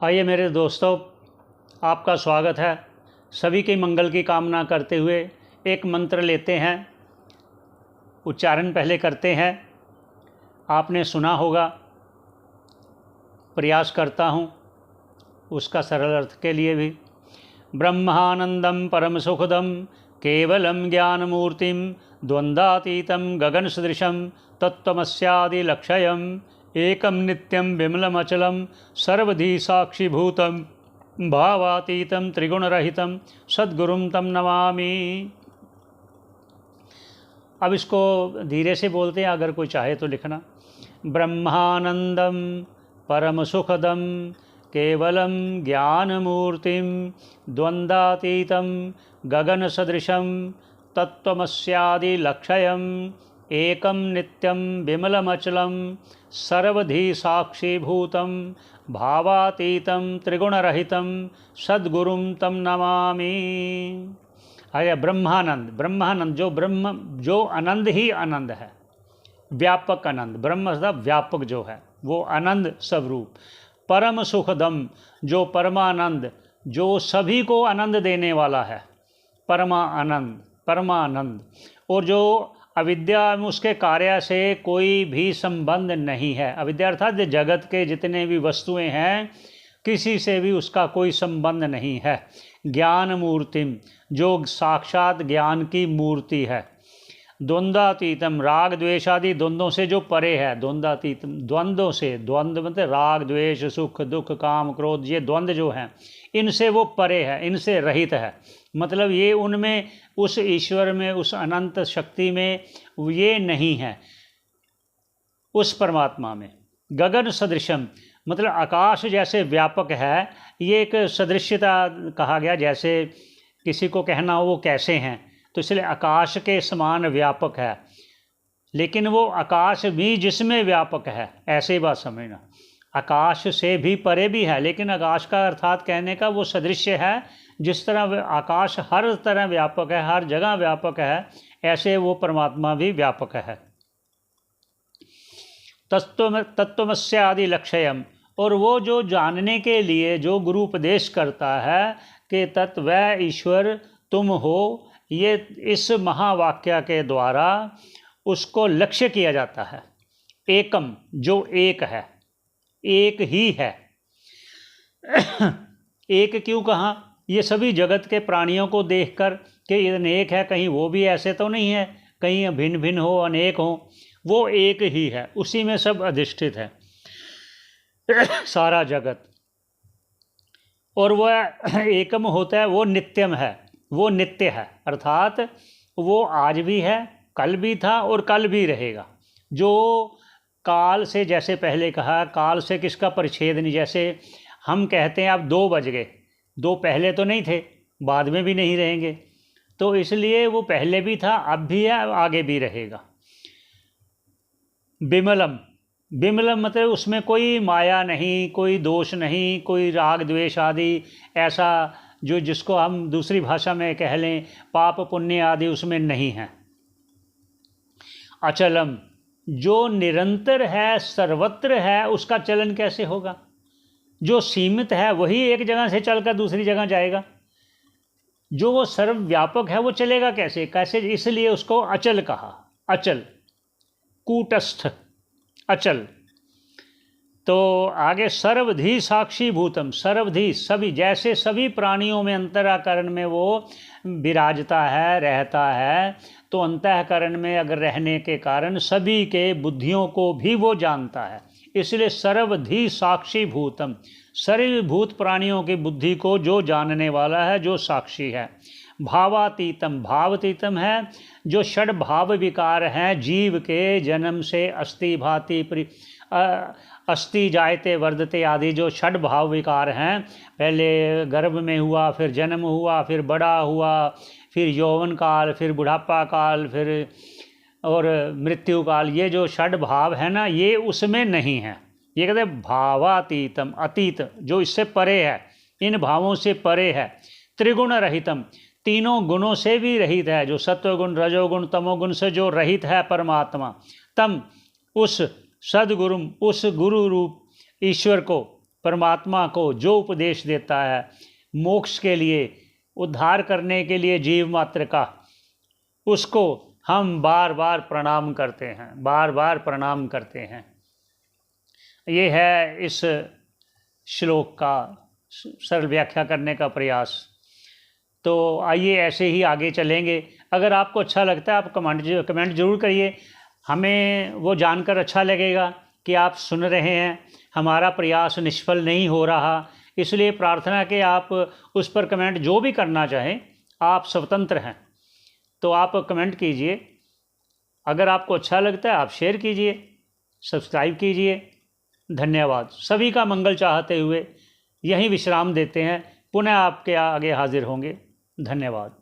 आइए मेरे दोस्तों, आपका स्वागत है। सभी के मंगल की कामना करते हुए एक मंत्र लेते हैं, उच्चारण पहले करते हैं। आपने सुना होगा, प्रयास करता हूँ उसका सरल अर्थ के लिए भी। ब्रह्मानंदम परम सुखदम केवलम ज्ञानमूर्तिम द्वंद्वातीतं गगन सदृशम तत्त्वमस्यादि लक्ष्यम एकम नित्यम विमलमचलम सर्वधी साक्षीभूतम भावातीतं त्रिगुणरहितं सद्गुरुं तम नमामि। अब इसको धीरे से बोलते हैं, अगर कोई चाहे तो लिखना। ब्रह्मानंदम परम सुखदम केवलम ज्ञानमूर्तिम द्वंद्वातीतं गगन सदृशम तत्त्वमस्यादि लक्ष्यम एकम नित्यम विमलमचलम सर्वधी साक्षीभूतं भावातीतं त्रिगुणरहितं सद्गुरुं तम नमामि। आया ब्रह्मानंद। ब्रह्मानंद जो आनंद ही आनंद है, व्यापक आनंद। ब्रह्म सदा व्यापक जो है वो आनंद स्वरूप। परम सुखदम जो परमानंद, जो सभी को आनंद देने वाला है, परमानंद। और जो अविद्या में उसके कार्य से कोई भी संबंध नहीं है। अविद्या अर्थात जगत के जितने भी वस्तुएं हैं, किसी से भी उसका कोई संबंध नहीं है। ज्ञान मूर्तिम जो साक्षात ज्ञान की मूर्ति है। द्वंद्वातीतम राग द्वेषादि द्वंद्वों से जो परे है। द्वंद्वातीतम द्वंद्वों से, द्वंद्व मतलब राग द्वेष सुख दुख काम क्रोध, ये द्वंद्व जो हैं इनसे वो परे है, इनसे रहित है। मतलब ये उनमें, उस ईश्वर में, उस अनंत शक्ति में ये नहीं है, उस परमात्मा में। गगन सदृशम मतलब आकाश जैसे व्यापक है। ये एक सदृश्यता कहा गया, जैसे किसी को कहना हो वो कैसे हैं, तो इसलिए आकाश के समान व्यापक है। लेकिन वो आकाश भी जिसमें व्यापक है, ऐसे ही बात समझना। आकाश से भी परे भी है, लेकिन आकाश का अर्थात कहने का वो सदृश्य है। जिस तरह आकाश हर तरह व्यापक है, हर जगह व्यापक है, ऐसे वो परमात्मा भी व्यापक है। तत्त्वमस्य आदि लक्ष्यम, और वो जो जानने के लिए जो गुरु उपदेश करता है कि तत्व ईश्वर तुम हो, ये इस महावाक्य के द्वारा उसको लक्ष्य किया जाता है। एकम जो एक है, एक ही है। एक क्यों कहा? ये सभी जगत के प्राणियों को देखकर कि ये अनेक है, कहीं वो भी ऐसे तो नहीं है, कहीं भिन्न भिन्न हो, अनेक हो। वो एक ही है, उसी में सब अधिष्ठित है सारा जगत। और वह एकम होता है, वो नित्यम है, वो नित्य है। अर्थात वो आज भी है, कल भी था और कल भी रहेगा। जो काल से, जैसे पहले कहा, काल से किसका परिच्छेद नहीं। जैसे हम कहते हैं अब 2 बज गए, 2 पहले तो नहीं थे, बाद में भी नहीं रहेंगे, तो इसलिए वो पहले भी था, अब भी है, आगे भी रहेगा। विमलम, विमलम मतलब उसमें कोई माया नहीं, कोई दोष नहीं, कोई राग द्वेष आदि ऐसा जो जिसको हम दूसरी भाषा में कह लें पाप पुण्य आदि उसमें नहीं है। अचलम जो निरंतर है, सर्वत्र है, उसका चलन कैसे होगा? जो सीमित है वही एक जगह से चलकर दूसरी जगह जाएगा। जो वो सर्वव्यापक है वो चलेगा कैसे? इसलिए उसको अचल कहा। अचल, कूटस्थ, अचल। तो आगे सर्वधी साक्षीभूतम, सर्वधी सभी, जैसे सभी प्राणियों में अंतराकरण में वो विराजता है, रहता है, तो अंतःकरण में अगर रहने के कारण सभी के बुद्धियों को भी वो जानता है। इसलिए सर्वधी साक्षीभूतम, सर्वभूत प्राणियों की बुद्धि को जो जानने वाला है, जो साक्षी है। भावातीतम, भावातीतम है जो षड भाव विकार हैं जीव के, जन्म से अस्थि भाति अस्थि जायते वर्धते आदि जो षड भाव विकार हैं, पहले गर्भ में हुआ, फिर जन्म हुआ, फिर बड़ा हुआ, फिर यौवन काल, फिर बुढ़ापा काल, फिर और मृत्यु काल, ये जो षड भाव है ना, ये उसमें नहीं है। ये कहते हैं भावातीतम, अतीत जो इससे परे है, इन भावों से परे है। त्रिगुण रहितम, तीनों गुणों से भी रहित है, जो सत्वगुण रजोगुण तमोगुण से जो रहित है परमात्मा। तम उस सदगुरु, उस गुरु रूप ईश्वर को, परमात्मा को जो उपदेश देता है मोक्ष के लिए, उद्धार करने के लिए जीव मात्र का, उसको हम बार बार प्रणाम करते हैं, बार बार प्रणाम करते हैं। ये है इस श्लोक का सरल व्याख्या करने का प्रयास। तो आइए ऐसे ही आगे चलेंगे। अगर आपको अच्छा लगता है आप कमेंट ज़रूर करिए, हमें वो जानकर अच्छा लगेगा कि आप सुन रहे हैं, हमारा प्रयास निष्फल नहीं हो रहा। इसलिए प्रार्थना कि आप उस पर कमेंट जो भी करना चाहें, आप स्वतंत्र हैं, तो आप कमेंट कीजिए। अगर आपको अच्छा लगता है आप शेयर कीजिए, सब्सक्राइब कीजिए। धन्यवाद। सभी का मंगल चाहते हुए यहीं विश्राम देते हैं, पुनः आपके आगे हाजिर होंगे। धन्यवाद।